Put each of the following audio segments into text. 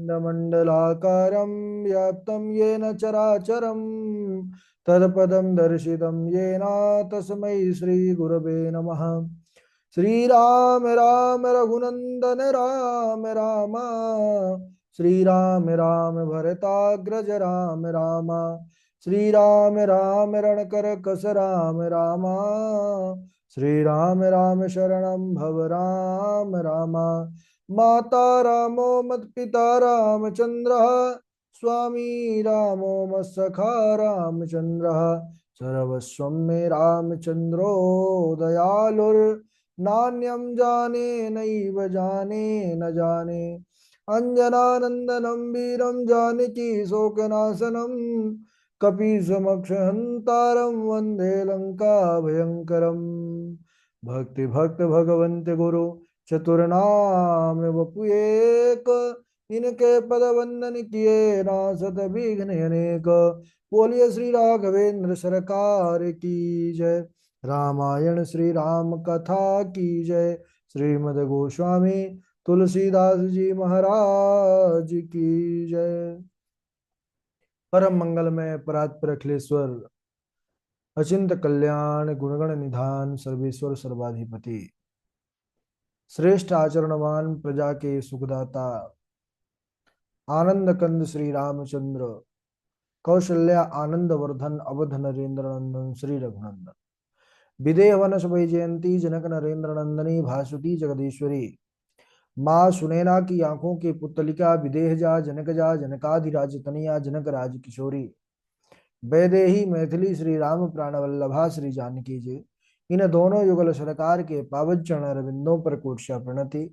ब्रह्माण्डमण्डलाकारं व्याप्तं येन चराचरं तत्पदं दर्शितं येन तस्मै श्रीगुरवे नमः। श्रीराम राम रघुनंदन राम राम, श्रीराम राम भरताग्रज राम राम, श्रीराम राम रणकर कस राम राम, श्रीराम राम शरणं भव राम राम। माता रामो मत्पिता रामचन्द्रः, स्वामी रामो मत्सखा रामचन्द्रः, सर्वस्वं मे रामचन्द्रो दयालुर्, नान्यं जाने नैव जाने न जाने। अंजनानंदनं वीरं जानकी शोकनाशनं, कपीसमक्षहन्तारं वन्दे लंका भयंकरम्। भक्ति भक्त भगवंत गुरु चतुर्नाम वपु एक, इनके पद वंदन किए नासत विघ्न अनेक। बोलिए श्री राघवेंद्र सरकार की जय। रामायण श्री राम कथा की जय। श्रीमद् गोस्वामी तुलसीदास जी महाराज की जय। परम मंगलमय परात्पर अखिलेश्वर अचिंत कल्याण गुणगण निधान सर्वेश्वर सर्वाधिपति, श्रेष्ठ आचरणवान प्रजा के सुखदाता, आनंद कंद श्री रामचंद्र, कौशल्या आनंद वर्धन अवध नरेंद्र नंदन श्री रघुनंदन, विदेह वनस जयंती जनक नरेंद्र नंदनी भासुती जगदीश्वरी, माँ सुनैना की आंखों की पुतलिका विदेह जा जनक जा जनकाधिराज तनिया जनक राज किशोरी, वैदेही मैथिली श्री राम प्राण वल्लभा श्री जानकी जी। इन दोनों युगल सरकार के पावन चरण अरविंदों पर कोटि प्रणति।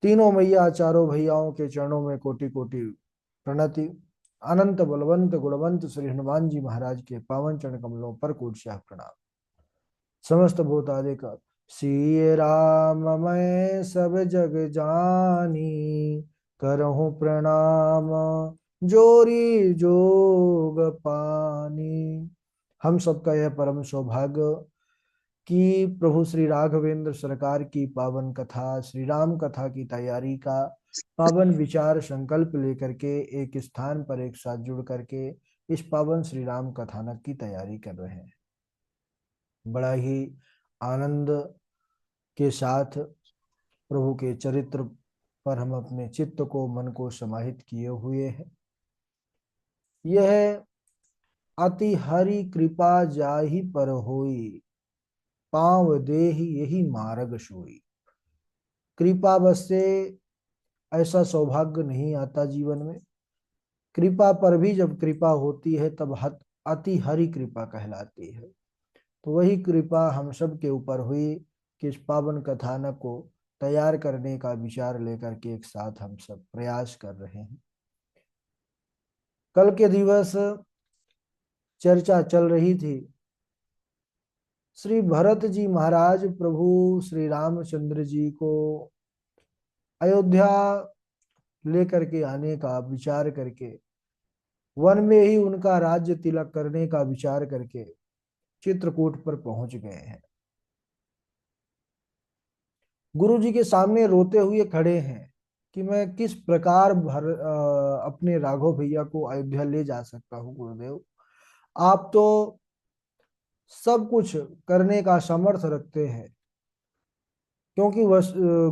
तीनों मैया चारों भैयाओं के चरणों में कोटि कोटि प्रणति। अनंत बलवंत गुणवंत श्री हनुमान जी महाराज के पावन चरण कमलों पर कोटि प्रणाम। समस्त भूतादिक सिय राम मैं सब जग जानी, करहूँ प्रणाम जोरी जोग पानी। हम सबका यह परम सौभाग्य कि प्रभु श्री राघवेंद्र सरकार की पावन कथा श्री राम कथा की तैयारी का पावन विचार संकल्प लेकर के एक स्थान पर एक साथ जुड़ करके इस पावन श्री राम कथानक की तैयारी कर रहे हैं। बड़ा ही आनंद के साथ प्रभु के चरित्र पर हम अपने चित्त को मन को समाहित किए हुए हैं। यह अति हरि कृपा जाहि पर होई, पांव देहि यही मार्ग सोई। कृपा बस से ऐसा सौभाग्य नहीं आता जीवन में। कृपा पर भी जब कृपा होती है तब अति हरि कृपा कहलाती है। तो वही कृपा हम सब के ऊपर हुई कि इस पावन कथानक को तैयार करने का विचार लेकर के एक साथ हम सब प्रयास कर रहे हैं। कल के दिवस चर्चा चल रही थी श्री भरत जी महाराज प्रभु श्री रामचंद्र जी को अयोध्या लेकर के आने का विचार करके, वन में ही उनका राज्य तिलक करने का विचार करके चित्रकूट पर पहुंच गए हैं। गुरु जी के सामने रोते हुए खड़े हैं कि मैं किस प्रकार अपने राघव भैया को अयोध्या ले जा सकता हूँ। गुरुदेव, आप तो सब कुछ करने का सामर्थ्य रखते हैं, क्योंकि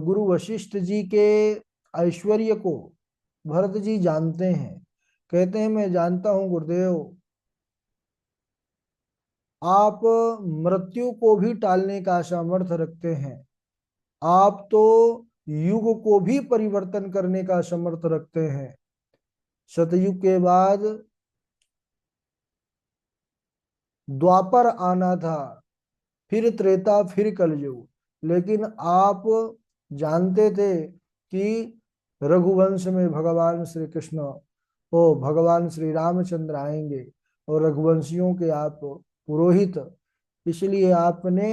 गुरु वशिष्ठ जी के ऐश्वर्य को भरत जी जानते हैं। कहते हैं मैं जानता हूं गुरुदेव, आप मृत्यु को भी टालने का सामर्थ्य रखते हैं। आप तो युग को भी परिवर्तन करने का सामर्थ्य रखते हैं। सतयुग के बाद द्वापर आना था, फिर त्रेता, फिर कलयुग, लेकिन आप जानते थे कि रघुवंश में भगवान श्री कृष्ण भगवान श्री रामचंद्र आएंगे और रघुवंशियों के आप पुरोहित, इसलिए आपने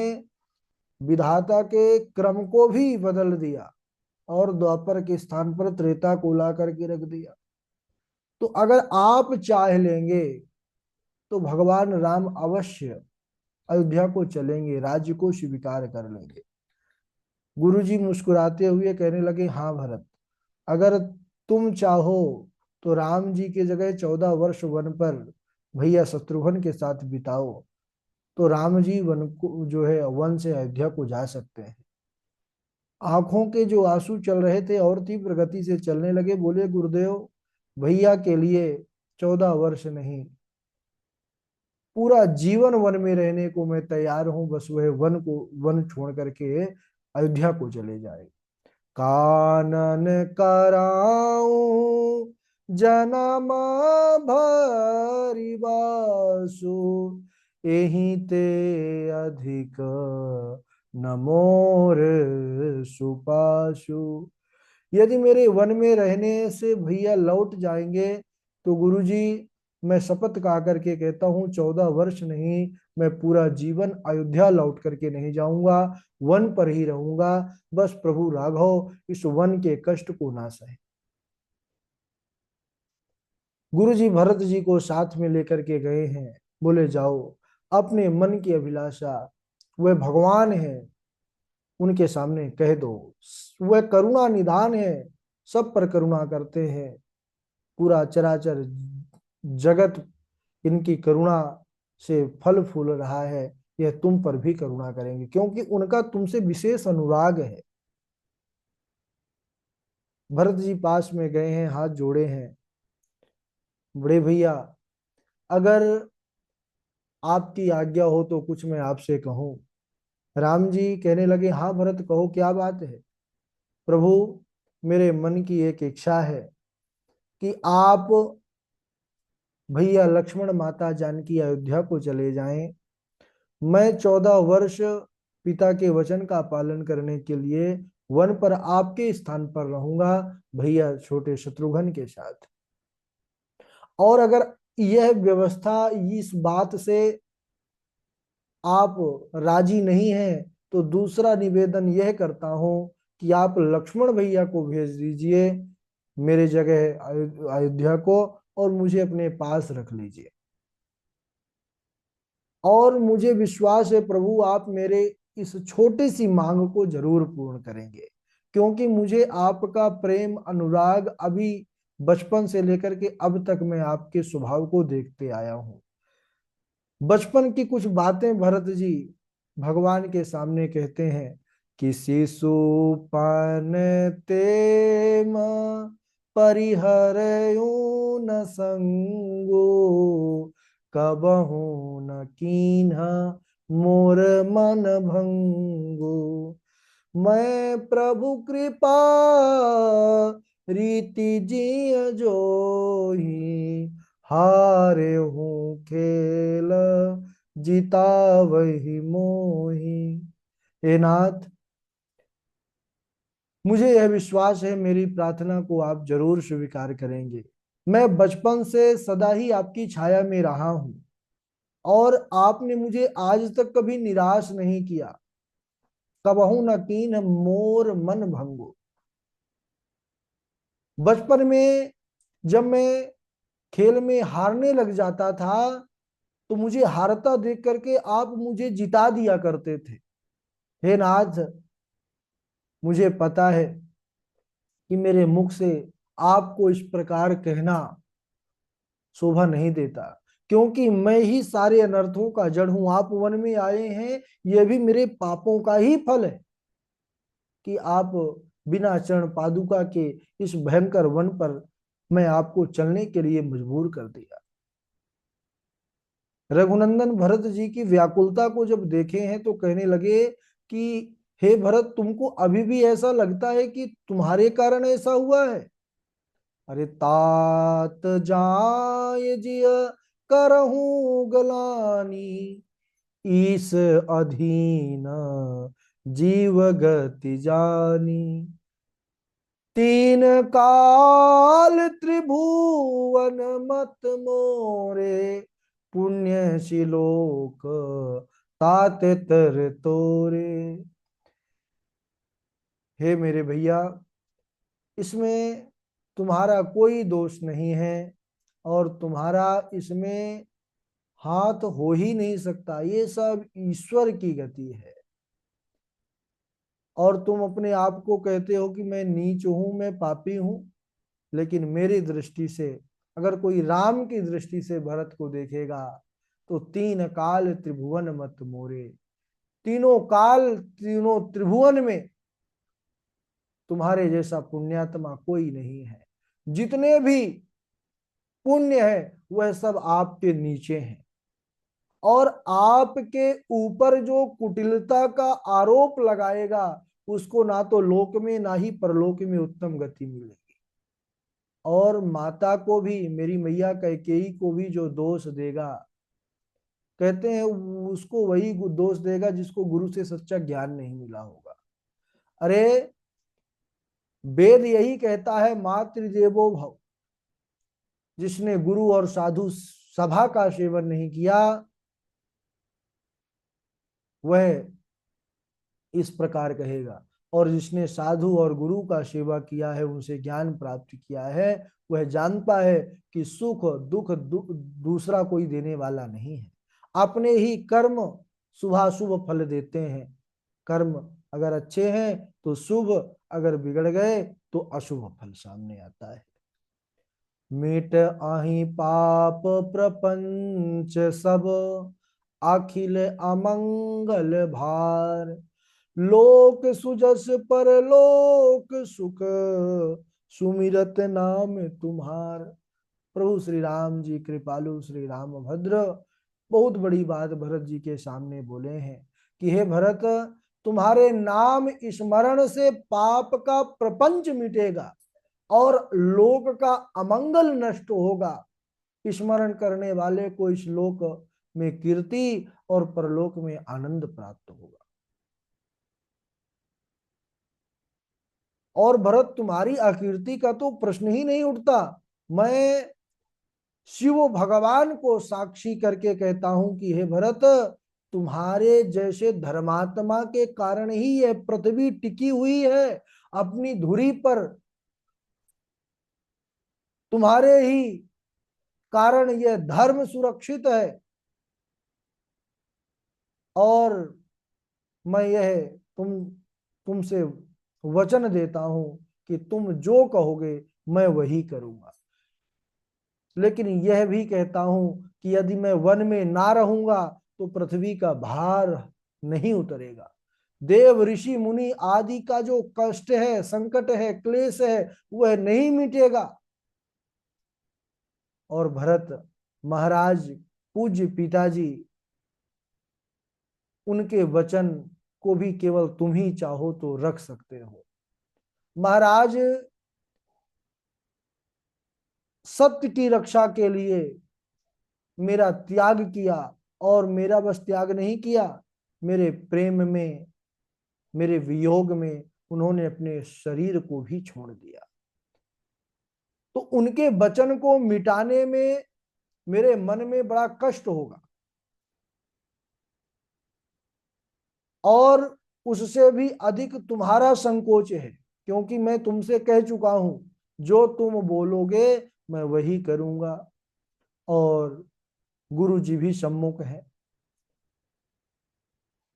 विधाता के क्रम को भी बदल दिया और द्वापर के स्थान पर त्रेता को ला करके रख दिया। तो अगर आप चाह लेंगे तो भगवान राम अवश्य अयोध्या को चलेंगे, राज्य को स्वीकार कर लेंगे। गुरुजी मुस्कुराते हुए कहने लगे, हाँ भरत, अगर तुम चाहो तो राम जी की जगह 14 वर्ष वन पर भैया शत्रुघ्न के साथ बिताओ, तो राम जी वन को जो है वन से अयोध्या को जा सकते हैं। आंखों के जो आंसू चल रहे थे और तीव्र गति से चलने लगे। बोले, गुरुदेव, भैया के लिए 14 वर्ष नहीं, पूरा जीवन वन में रहने को मैं तैयार हूं, बस वह वन छोड़ करके अयोध्या को चले जाए। कानन कराऊं जन्म भरि बासु, एहि ते अधिक न मोर सुपासु। यदि मेरे वन में रहने से भैया लौट जाएंगे तो गुरुजी, मैं शपथ खा करके कहता हूँ 14 वर्ष नहीं, मैं पूरा जीवन अयोध्या लौट करके नहीं जाऊंगा, वन पर ही रहूंगा। बस प्रभु राघव इस वन के कष्ट को ना सहे। गुरुजी भरत जी को साथ में लेकर के गए हैं। बोले, जाओ अपने मन की अभिलाषा, वह भगवान है, उनके सामने कह दो। वह करुणा निधान है, सब पर करुणा करते हैं। पूरा चराचर जगत इनकी करुणा से फल फूल रहा है। यह तुम पर भी करुणा करेंगे, क्योंकि उनका तुमसे विशेष अनुराग है। भरत जी पास में गए हैं, हाथ जोड़े हैं। बड़े भैया, अगर आपकी आज्ञा हो तो कुछ मैं आपसे कहूं। राम जी कहने लगे, हाँ भरत, कहो क्या बात है। प्रभु, मेरे मन की एक इच्छा है कि आप भैया लक्ष्मण माता जानकी अयोध्या को चले जाएं। मैं 14 वर्ष पिता के वचन का पालन करने के लिए वन पर आपके स्थान पर रहूंगा, भैया छोटे शत्रुघ्न के साथ। और अगर यह व्यवस्था, इस बात से आप राजी नहीं हैं, तो दूसरा निवेदन यह करता हूं कि आप लक्ष्मण भैया को भेज दीजिए मेरे जगह अयोध्या को, और मुझे अपने पास रख लीजिए। और मुझे विश्वास है प्रभु, आप मेरे इस छोटी सी मांग को जरूर पूर्ण करेंगे, क्योंकि मुझे आपका प्रेम अनुराग अभी बचपन से लेकर के अब तक मैं आपके स्वभाव को देखते आया हूं। बचपन की कुछ बातें भरत जी भगवान के सामने कहते हैं कि शिशुपान ते परिहरऊ न संगो, कबहू न कीन्हा मोर मन भंगो। मैं प्रभु कृपा रीति जिय जोही, हारे हूँ खेल जीता वही मोही। हे नाथ, मुझे यह विश्वास है मेरी प्रार्थना को आप जरूर स्वीकार करेंगे। मैं बचपन से सदा ही आपकी छाया में रहा हूं, और आपने मुझे आज तक कभी निराश नहीं किया। कबहू न कीन मोर मन भंगो। बचपन में जब मैं खेल में हारने लग जाता था, तो मुझे हारता देख करके आप मुझे जिता दिया करते थे। हे नाथ, मुझे पता है कि मेरे मुख से आपको इस प्रकार कहना शोभा नहीं देता, क्योंकि मैं ही सारे अनर्थों का जड़ हूं। आप वन में आए हैं, यह भी मेरे पापों का ही फल है कि आप बिना चरण पादुका के इस भयंकर वन पर मैं आपको चलने के लिए मजबूर कर दिया। रघुनंदन भरत जी की व्याकुलता को जब देखे हैं तो कहने लगे कि हे भरत, तुमको अभी भी ऐसा लगता है कि तुम्हारे कारण ऐसा हुआ है? अरे तात जाय जिय करहूं गलानी, ईस अधीन जीव गति जानी। तीन काल त्रिभुवन मत मोरे, पुण्य शिलोक तात तर तोरे। हे मेरे भैया, इसमें तुम्हारा कोई दोष नहीं है, और तुम्हारा इसमें हाथ हो ही नहीं सकता। ये सब ईश्वर की गति है। और तुम अपने आप को कहते हो कि मैं नीच हूं, मैं पापी हूं। लेकिन मेरी दृष्टि से, अगर कोई राम की दृष्टि से भरत को देखेगा, तो तीन काल त्रिभुवन मत मोरे, तीनों काल तीनों त्रिभुवन में तुम्हारे जैसा पुण्यात्मा कोई नहीं है। जितने भी पुण्य है वह सब आपके नीचे हैं। और आपके ऊपर जो कुटिलता का आरोप लगाएगा, उसको ना तो लोक में ना ही परलोक में उत्तम गति मिलेगी। और माता को भी, मेरी मैया कैकेयी को भी जो दोष देगा, कहते हैं उसको वही दोष देगा जिसको गुरु से सच्चा ज्ञान नहीं मिला होगा। अरे वेद यही कहता है, मातृदेवो भव। जिसने गुरु और साधु सभा का सेवन नहीं किया, वह इस प्रकार कहेगा। और जिसने साधु और गुरु का सेवा किया है, उनसे ज्ञान प्राप्त किया है, वह जानता है कि सुख दुख दूसरा कोई देने वाला नहीं है। अपने ही कर्म शुभाशुभ फल देते हैं। कर्म अगर अच्छे हैं तो शुभ, अगर बिगड़ गए तो अशुभ फल सामने आता है। मिट आही पाप प्रपंच सब, अखिल अमंगल भार। लोक सुजस पर लोक सुख, सुमिरत नाम तुम्हार। प्रभु श्री राम जी कृपालु, श्री रामभद्र बहुत बड़ी बात भरत जी के सामने बोले हैं कि हे भरत, तुम्हारे नाम स्मरण से पाप का प्रपंच मिटेगा और लोक का अमंगल नष्ट होगा। स्मरण करने वाले को इस लोक में कीर्ति और परलोक में आनंद प्राप्त होगा। और भरत, तुम्हारी अकीर्ति का तो प्रश्न ही नहीं उठता। मैं शिव भगवान को साक्षी करके कहता हूं कि हे भरत, तुम्हारे जैसे धर्मात्मा के कारण ही यह पृथ्वी टिकी हुई है अपनी धुरी पर। तुम्हारे ही कारण यह धर्म सुरक्षित है। और मैं यह तुमसे वचन देता हूं कि तुम जो कहोगे मैं वही करूंगा। लेकिन यह भी कहता हूं कि यदि मैं वन में ना रहूंगा तो पृथ्वी का भार नहीं उतरेगा। देव ऋषि मुनि आदि का जो कष्ट है, संकट है, क्लेश है, वह नहीं मिटेगा। और भरत महाराज, पूज्य पिताजी, उनके वचन को भी केवल तुम ही चाहो तो रख सकते हो। महाराज सत्य की रक्षा के लिए मेरा त्याग किया, और मेरा बस त्याग नहीं किया, मेरे प्रेम में, मेरे वियोग में उन्होंने अपने शरीर को भी छोड़ दिया। तो उनके वचन को मिटाने में मेरे मन में बड़ा कष्ट होगा। और उससे भी अधिक तुम्हारा संकोच है, क्योंकि मैं तुमसे कह चुका हूं जो तुम बोलोगे मैं वही करूंगा। और गुरु जी भी सम्मुख है,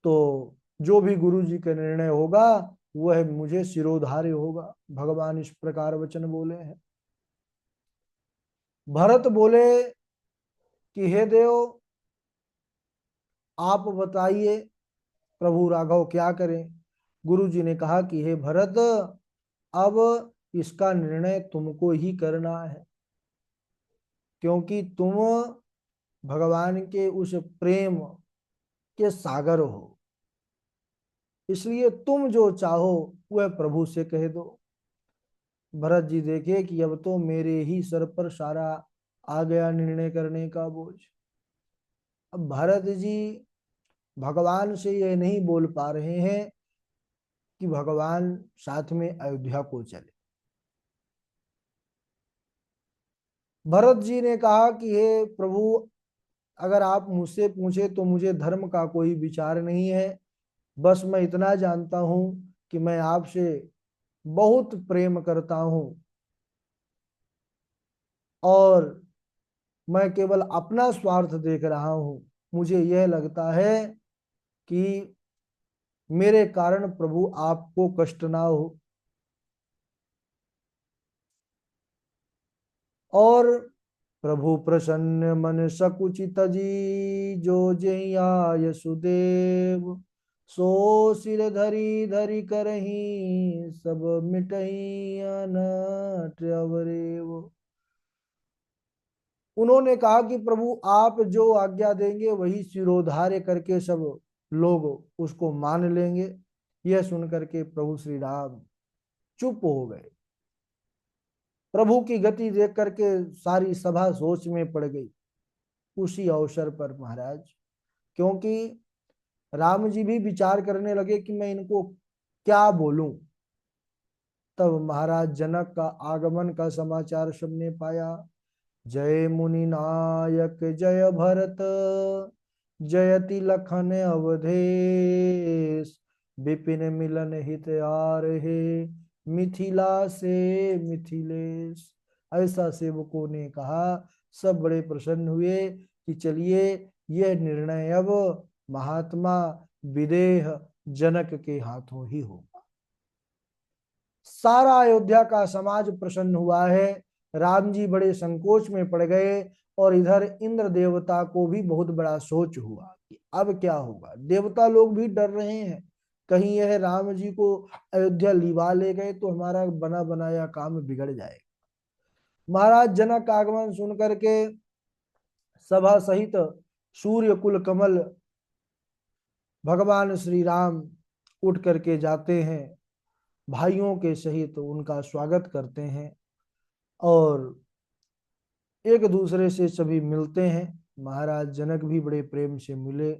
तो जो भी गुरु जी का निर्णय होगा वह मुझे सिरोधार्य होगा। भगवान इस प्रकार वचन बोले हैं। भरत बोले कि हे देव, आप बताइए प्रभु राघव क्या करें। गुरु जी ने कहा कि हे भरत, अब इसका निर्णय तुमको ही करना है, क्योंकि तुम भगवान के उस प्रेम के सागर हो। इसलिए तुम जो चाहो वह प्रभु से कह दो। भरत जी देखे कि अब तो मेरे ही सर पर सारा आ गया निर्णय करने का बोझ। अब भरत जी भगवान से ये नहीं बोल पा रहे हैं कि भगवान साथ में अयोध्या को चले। भरत जी ने कहा कि हे प्रभु, अगर आप मुझसे पूछे तो मुझे धर्म का कोई विचार नहीं है। बस मैं इतना जानता हूं कि मैं आपसे बहुत प्रेम करता हूं, और मैं केवल अपना स्वार्थ देख रहा हूं। मुझे यह लगता है कि मेरे कारण प्रभु आपको कष्ट ना हो। और प्रभु प्रसन्न मन सकुचित जी, जो जहि आय सुदेव, सो सिर धरी धरी करही, सब मिटही अनट अवरेव। उन्होंने कहा कि प्रभु आप जो आज्ञा देंगे वही सिरोधार्य करके सब लोग उसको मान लेंगे। यह सुनकर के प्रभु श्री राम चुप हो गए। प्रभु की गति देख करके सारी सभा सोच में पड़ गई। उसी अवसर पर महाराज, क्योंकि राम जी भी विचार करने लगे कि मैं इनको क्या बोलूं, तब महाराज जनक का आगमन का समाचार सबने पाया। जय मुनि नायक जय भरत, जयति लखन अवधेश, विपिन मिलन हित आरहे, मिथिला से मिथिलेश। ऐसा सेवकों ने कहा। सब बड़े प्रसन्न हुए कि चलिए यह निर्णय अब महात्मा विदेह जनक के हाथों ही होगा। सारा अयोध्या का समाज प्रसन्न हुआ है। राम जी बड़े संकोच में पड़ गए और इधर इंद्र देवता को भी बहुत बड़ा सोच हुआ कि अब क्या होगा। देवता लोग भी डर रहे हैं, कहीं यह राम जी को अयोध्या लिवा ले गए तो हमारा बना बनाया काम बिगड़ जाएगा। महाराज जनक का आगमन सुन करके सभा सहित सूर्य कुल कमल भगवान श्री राम उठ करके जाते हैं, भाइयों के सहित उनका स्वागत करते हैं और एक दूसरे से सभी मिलते हैं। महाराज जनक भी बड़े प्रेम से मिले।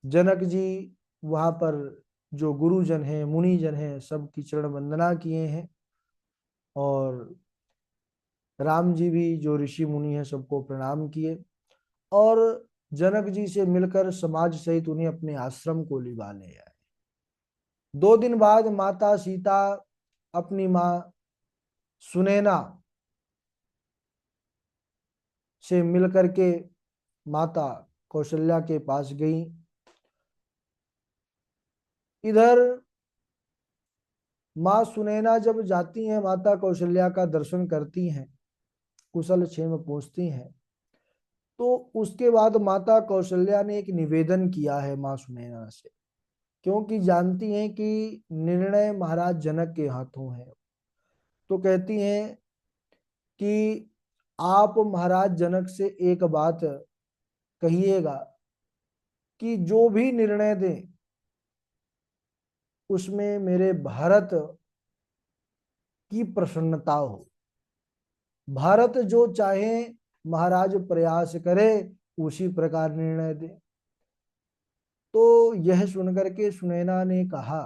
जनक जी वहां पर जो गुरुजन हैं मुनिजन हैं सबकी चरण वंदना किए हैं और राम जी भी जो ऋषि मुनि हैं सबको प्रणाम किए और जनक जी से मिलकर समाज सहित उन्हें अपने आश्रम को लिवा ले आए। 2 दिन बाद माता सीता अपनी माँ सुनैना से मिलकर के माता कौशल्या के पास गई। इधर माँ सुनैना जब जाती हैं, माता कौशल्या का दर्शन करती हैं, कुशल क्षेम पूछती हैं, तो उसके बाद माता कौशल्या ने एक निवेदन किया है माँ सुनैना से, क्योंकि जानती हैं कि निर्णय महाराज जनक के हाथों है। तो कहती हैं कि आप महाराज जनक से एक बात कहिएगा कि जो भी निर्णय दें उसमें मेरे भारत की प्रसन्नता हो। भारत जो चाहे महाराज प्रयास करे उसी प्रकार निर्णय दे। तो यह सुनकर के सुनैना ने कहा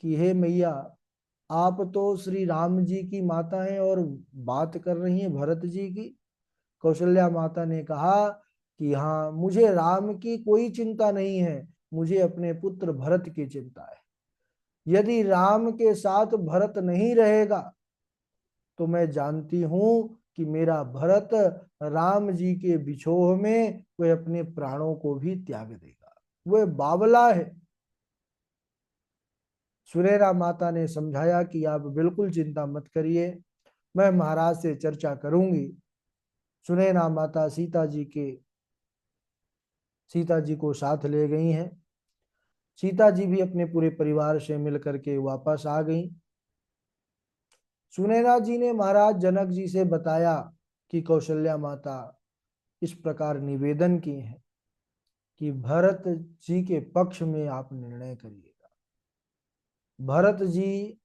कि हे मैया, आप तो श्री राम जी की माता हैं और बात कर रही हैं भरत जी की। कौशल्या माता ने कहा कि हाँ, मुझे राम की कोई चिंता नहीं है, मुझे अपने पुत्र भरत की चिंता है। यदि राम के साथ भरत नहीं रहेगा तो मैं जानती हूं कि मेरा भरत राम जी के विछोह में वह अपने प्राणों को भी त्याग देगा। वह बावला है। सुनैना माता ने समझाया कि आप बिल्कुल चिंता मत करिए, मैं महाराज से चर्चा करूंगी। सुनैना माता सीता जी को साथ ले गई हैं। सीता जी भी अपने पूरे परिवार से मिलकर के वापस आ गई। सुनैना जी ने महाराज जनक जी से बताया कि कौशल्या माता इस प्रकार निवेदन किए हैं कि भरत जी के पक्ष में आप निर्णय करिएगा। भरत जी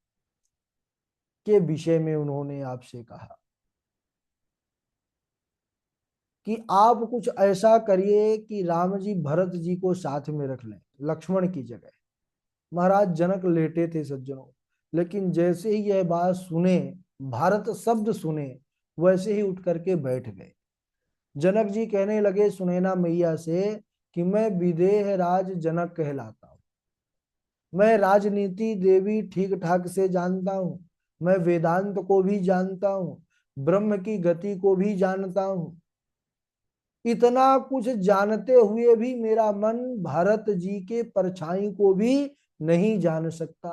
के विषय में उन्होंने आपसे कहा कि आप कुछ ऐसा करिए कि राम जी भरत जी को साथ में रख लें लक्ष्मण की जगह। महाराज जनक लेटे थे सज्जनों, लेकिन जैसे ही यह बात सुने, भारत शब्द सुने, वैसे ही उठ करके बैठ गए। जनक जी कहने लगे सुनैना मैया से कि मैं विदेह राज जनक कहलाता हूं, मैं राजनीति देवी ठीक ठाक से जानता हूं, मैं वेदांत को भी जानता हूं, ब्रह्म की गति को भी जानता हूं। इतना कुछ जानते हुए भी मेरा मन भरत जी के परछाई को भी नहीं जान सकता।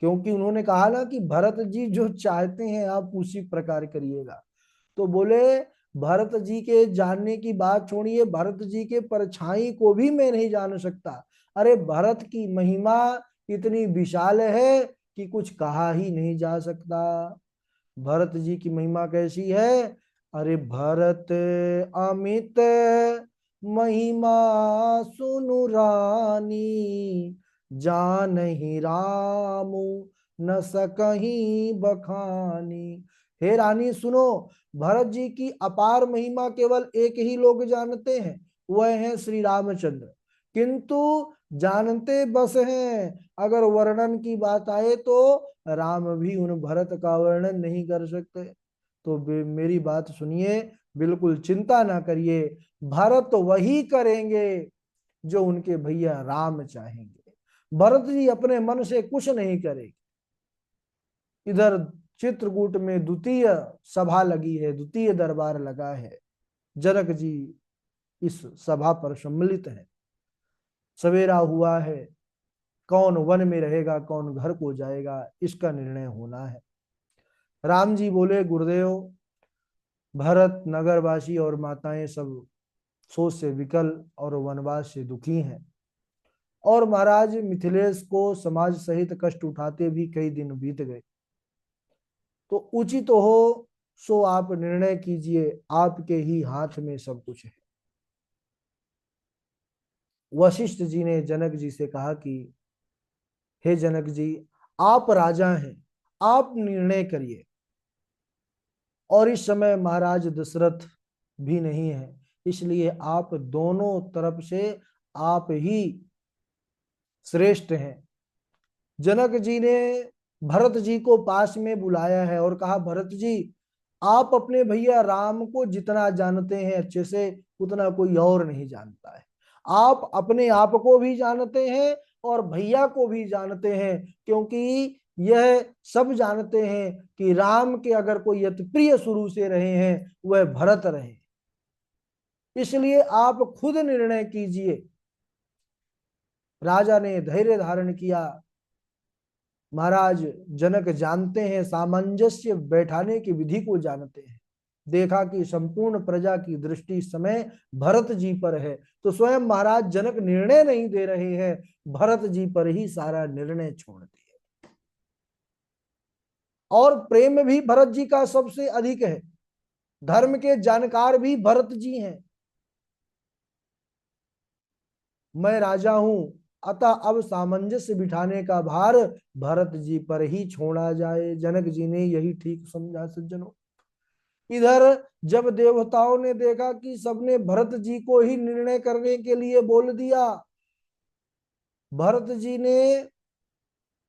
क्योंकि उन्होंने कहा ना कि भरत जी जो चाहते हैं आप उसी प्रकार करिएगा। तो बोले भरत जी के जानने की बात छोड़िए, भरत जी के परछाई को भी मैं नहीं जान सकता। अरे भरत की महिमा इतनी विशाल है कि कुछ कहा ही नहीं जा सकता। भरत जी की महिमा कैसी है? अरे भरत अमित महिमा सुनु रानी, जानहि रामु न सकहीं बखानी। हे रानी सुनो, भरत जी की अपार महिमा केवल एक ही लोग जानते हैं, वह है श्री रामचंद्र। किंतु जानते बस हैं, अगर वर्णन की बात आए तो राम भी उन भरत का वर्णन नहीं कर सकते। तो मेरी बात सुनिए, बिल्कुल चिंता ना करिए, भरत वही करेंगे जो उनके भैया राम चाहेंगे। भरत जी अपने मन से कुछ नहीं करेंगे। इधर चित्रकूट में द्वितीय सभा लगी है, द्वितीय दरबार लगा है। जनक जी इस सभा पर सम्मिलित है। सवेरा हुआ है, कौन वन में रहेगा कौन घर को जाएगा इसका निर्णय होना है। राम जी बोले गुरुदेव, भरत नगरवासी और माताएं सब सोच से विकल और वनवास से दुखी हैं। और महाराज मिथिलेश को समाज सहित कष्ट उठाते भी कई दिन बीत गए। तो उचित हो सो आप निर्णय कीजिए, आपके ही हाथ में सब कुछ है। वशिष्ठ जी ने जनक जी से कहा कि हे जनक जी, आप राजा हैं, आप निर्णय करिए। और इस समय महाराज दशरथ भी नहीं है, इसलिए आप दोनों तरफ से आप ही श्रेष्ठ हैं। जनक जी ने भरत जी को पास में बुलाया है और कहा भरत जी, आप अपने भैया राम को जितना जानते हैं अच्छे से उतना कोई और नहीं जानता है। आप अपने आप को भी जानते हैं और भैया को भी जानते हैं, क्योंकि यह सब जानते हैं कि राम के अगर कोई अति प्रिय शुरू से रहे हैं वह भरत रहे। इसलिए आप खुद निर्णय कीजिए। राजा ने धैर्य धारण किया। महाराज जनक जानते हैं, सामंजस्य बैठाने की विधि को जानते हैं। देखा कि संपूर्ण प्रजा की दृष्टि इस समय भरत जी पर है, तो स्वयं महाराज जनक निर्णय नहीं दे रहे हैं, भरत जी पर ही सारा निर्णय छोड़ दिए। और प्रेम भी भरत जी का सबसे अधिक है, धर्म के जानकार भी भरत जी हैं। मैं राजा हूं, अतः अब सामंजस्य बिठाने का भार भरत जी पर ही छोड़ा जाए। जनक जी ने यही ठीक समझा सज्जनों। इधर जब देवताओं ने देखा कि सबने भरत जी को ही निर्णय करने के लिए बोल दिया, भरत जी ने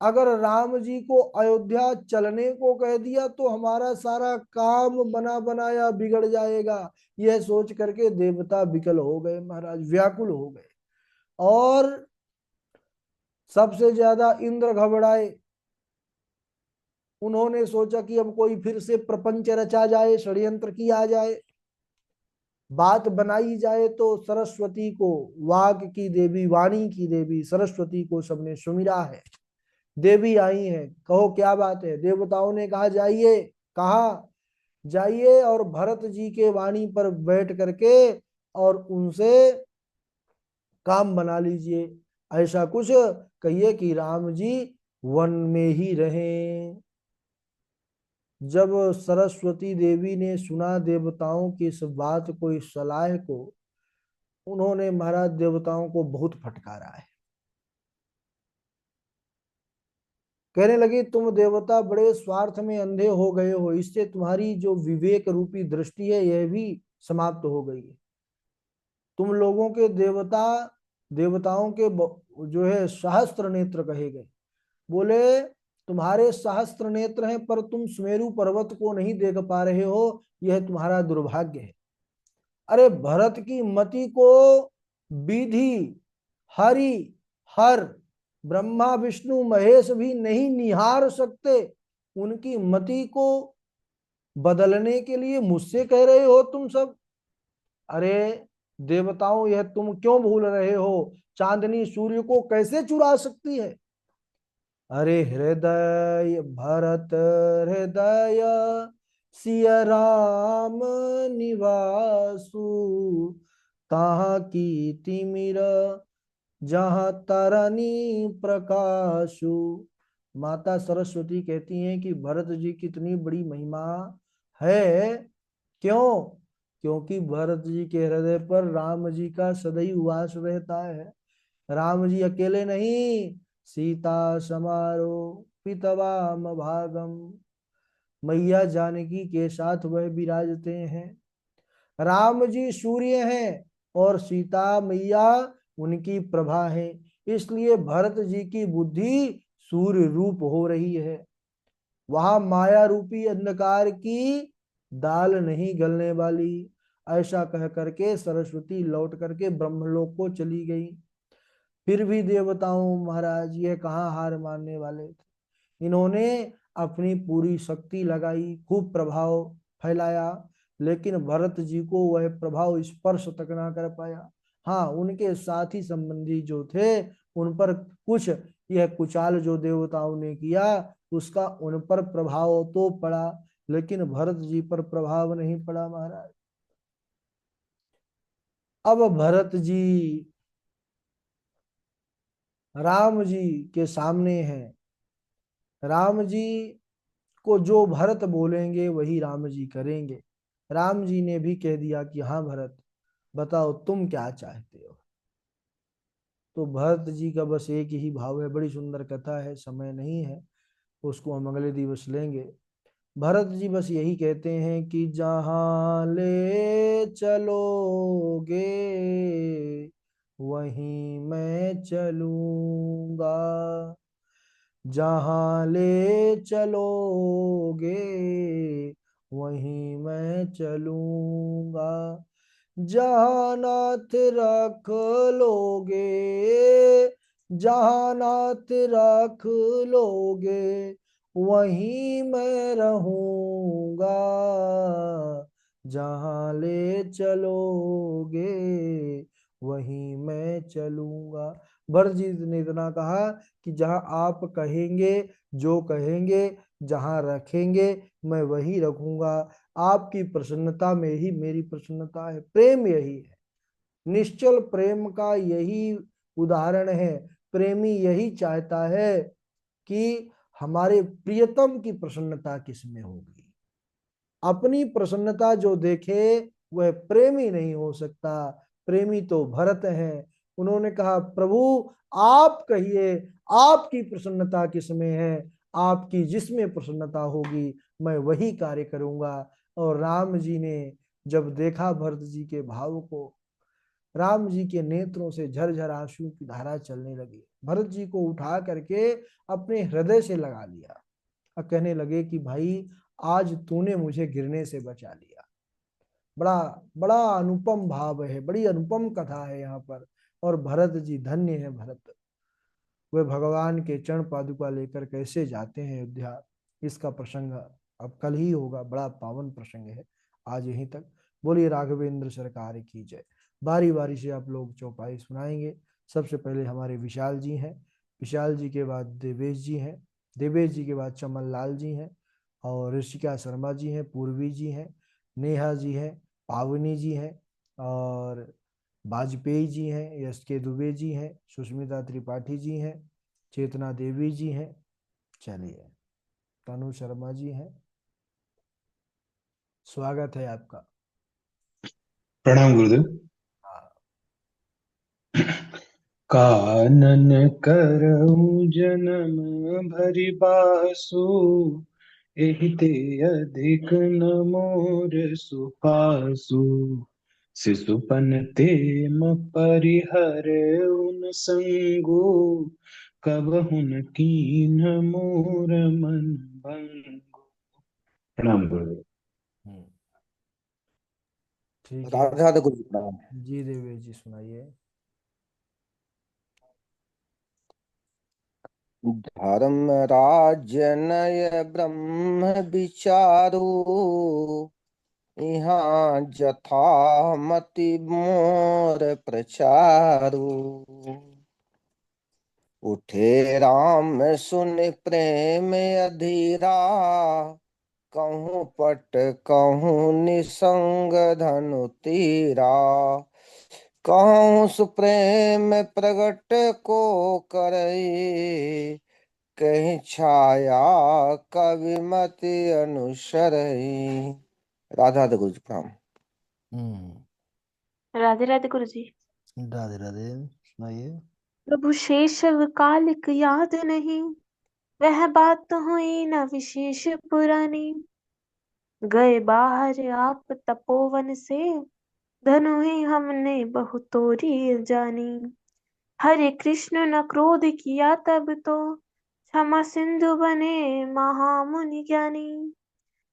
अगर राम जी को अयोध्या चलने को कह दिया तो हमारा सारा काम बना बनाया बिगड़ जाएगा, यह सोच करके देवता विकल हो गए, महाराज व्याकुल हो गए। और सबसे ज्यादा इंद्र घबराए। उन्होंने सोचा कि अब कोई फिर से प्रपंच रचा जाए, षड्यंत्र किया जाए, बात बनाई जाए। तो सरस्वती को, वाक की देवी, वाणी की देवी सरस्वती को सबने सुमिरा है। देवी आई हैं, कहो क्या बात है। देवताओं ने कहा जाइए, कहा जाइए और भरत जी के वाणी पर बैठ करके और उनसे काम बना लीजिए। ऐसा कुछ कहिए कि राम जी वन में ही रहें। जब सरस्वती देवी ने सुना देवताओं की इस बात को, इस सलाह को, उन्होंने महाराज देवताओं को बहुत फटकारा है। कहने लगी तुम देवता बड़े स्वार्थ में अंधे हो गए हो, इससे तुम्हारी जो विवेक रूपी दृष्टि है यह भी समाप्त हो गई है। तुम लोगों के देवता, देवताओं के जो है सहस्त्र नेत्र कहे गए। बोले तुम्हारे सहस्त्र नेत्र हैं पर तुम सुमेरु पर्वत को नहीं देख पा रहे हो, यह तुम्हारा दुर्भाग्य है। अरे भरत की मति को विधि, हरि, हर, ब्रह्मा विष्णु महेश भी नहीं निहार सकते, उनकी मति को बदलने के लिए मुझसे कह रहे हो तुम सब। अरे देवताओं, यह तुम क्यों भूल रहे हो? चांदनी सूर्य को कैसे चुरा सकती है? अरे हृदय भरत हृदय सिय राम निवासु, ताहा की तिमिर जहाँ तरनी प्रकाशु। माता सरस्वती कहती हैं कि भरत जी कितनी बड़ी महिमा है। क्यों? क्योंकि भरत जी के हृदय पर राम जी का सदैव वास रहता है। राम जी अकेले नहीं, सीता समारो पितवाम भागम, मैया जानकी के साथ वह विराजते हैं। राम जी सूर्य हैं और सीता मैया उनकी प्रभा है। इसलिए भरत जी की बुद्धि सूर्य रूप हो रही है। वहां माया रूपी अंधकार की दाल नहीं गलने वाली। ऐसा कह करके सरस्वती लौट करके ब्रह्मलोक को चली गई। फिर भी देवताओं महाराज ये कहाँ हार मानने वाले थे। इन्होंने अपनी पूरी शक्ति लगाई, खूब प्रभाव फैलाया, लेकिन भरत जी को वह प्रभाव स्पर्श तक ना कर पाया। हाँ, उनके साथी संबंधी जो थे उन पर कुछ यह कुचाल जो देवताओं ने किया उसका उन पर प्रभाव तो पड़ा, लेकिन भरत जी पर प्रभाव नहीं पड़ा महाराज। अब भरत जी राम जी के सामने हैं। राम जी को जो भरत बोलेंगे वही राम जी करेंगे। राम जी ने भी कह दिया कि हाँ भरत, बताओ तुम क्या चाहते हो। तो भरत जी का बस एक ही भाव है, बड़ी सुंदर कथा है, समय नहीं है, उसको हम अगले दिवस लेंगे। भरत जी बस यही कहते हैं कि जहां ले चलोगे वहीं मैं चलूंगा, जहां ले चलोगे वहीं मैं चलूंगा, जहां नाथ रख लोगे, जहां नाथ रख लोगे वहीं मैं रहूंगा, जहां ले चलोगे वहीं मैं चलूंगा। भरत जी ने इतना कहा कि जहां आप कहेंगे, जो कहेंगे, जहां रखेंगे मैं वही रखूंगा। आपकी प्रसन्नता में ही मेरी प्रसन्नता है। प्रेम यही है, निश्चल प्रेम का यही उदाहरण है। प्रेमी यही चाहता है कि हमारे प्रियतम की प्रसन्नता किसमें होगी। अपनी प्रसन्नता जो देखे वह प्रेमी नहीं हो सकता। प्रेमी तो भरत है। उन्होंने कहा प्रभु आप कहिए आपकी प्रसन्नता किसमें है, आपकी जिसमें प्रसन्नता होगी मैं वही कार्य करूंगा। और राम जी ने जब देखा भरत जी के भाव को, राम जी के नेत्रों से झरझर आंसू की धारा चलने लगी। भरत जी को उठा करके अपने हृदय से लगा लिया और कहने लगे कि भाई आज तूने मुझे गिरने से बचा लिया। बड़ा बड़ा अनुपम भाव है, बड़ी अनुपम कथा है यहाँ पर। और भरत जी धन्य है भरत, वे भगवान के चरण पादुका लेकर कैसे जाते हैं अयोध्या। इसका प्रसंग अब कल ही होगा, बड़ा पावन प्रसंग है। आज यहीं तक। बोलिए राघवेंद्र सरकार की जय। बारी बारी से आप लोग चौपाई सुनाएंगे। सबसे पहले हमारे विशाल जी हैं, विशाल जी के बाद देवेश जी हैं, देवेश जी के बाद चमन लाल जी हैं, और ऋषिका शर्मा जी हैं, पूर्वी जी हैं, नेहा जी हैं, पावनी जी हैं, और वाजपेयी जी हैं, एस के दुबे जी हैं, सुष्मिता त्रिपाठी जी हैं, चेतना देवी जी हैं, चलिए तनु शर्मा जी हैं। स्वागत है आपका। प्रणाम गुरुदेव। हाँ। कानन करऊं जन्म भरि बासु, एहि ते अधिक न मोर सुपासु। शिशुपन ते म परिहर उन संगो, कबहु न कीन्ह मोर मन भंगो। प्रणाम गुरुदेव। हम्म, ठीक है। राधे राधे गुरु जी, प्रणाम। जी देवेश जी सुनाइए। धर्म राज्य नय ब्रह्म विचारो, यहाँ जथा मति मोर प्रचारु। उठे राम सुन प्रेम अधीरा, कहूँ पट कहूँ निसंग धनु तीरा। कहूँ सुप्रेम प्रगट को करई, कहीं छाया कविमति अनुसरई। राधा राधा गुरु जी प्रणाम। राधे राधे गुरु जी। राधे राधे। सुनाइए। प्रभु शेषव कालिक याद नहीं, वह बात हुई न विशेष पुरानी। गए बाहर आप तपोवन से, धनु ही हमने बहु तोरी जानी। हरे कृष्ण न क्रोध किया तब तो, क्षमा सिंधु बने महामुनि ज्ञानी।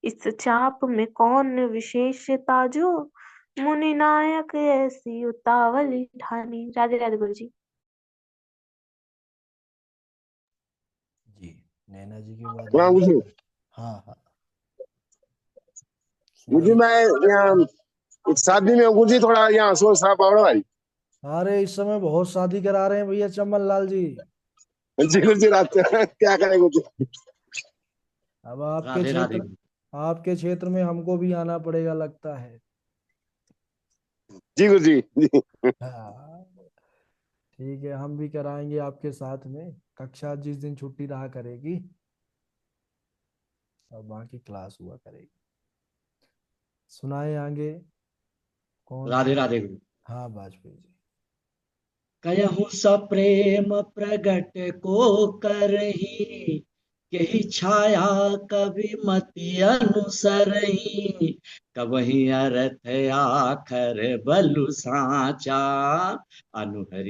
इस चाप में कौन विशेषता जो, मुनि नायक ऐसी उतावली ठानी। राधे राधे गुरु जी। जी नैना जी के बाद हाँ गुरु जी। हाँ हाँ गुरु जी, सुनाइए। मैं यहाँ एक शादी में हूँ गुरु जी, थोड़ा यहाँ शोर शराबा हो रहा है भाई। अरे इस समय बहुत शादी करा रहे हैं भैया चमन लाल जी। जी गुरु जी, रात क्या करें गुरु जी। अब आपके क्षेत्र में हमको भी आना पड़ेगा लगता है। जी गुरु जी। हाँ ठीक है, हम भी कराएंगे आपके साथ में। कक्षा जिस दिन छुट्टी रहा करेगी और बाकी क्लास हुआ करेगी। सुनाए आगे कौन। राधे राधे गुरु। हाँ वाजपेयी जी। कयहु सप्रेम प्रगट को करही, यही छाया कवि मति अनुसरही। कबहि अरथ आखर बलु साचा, अनुहरि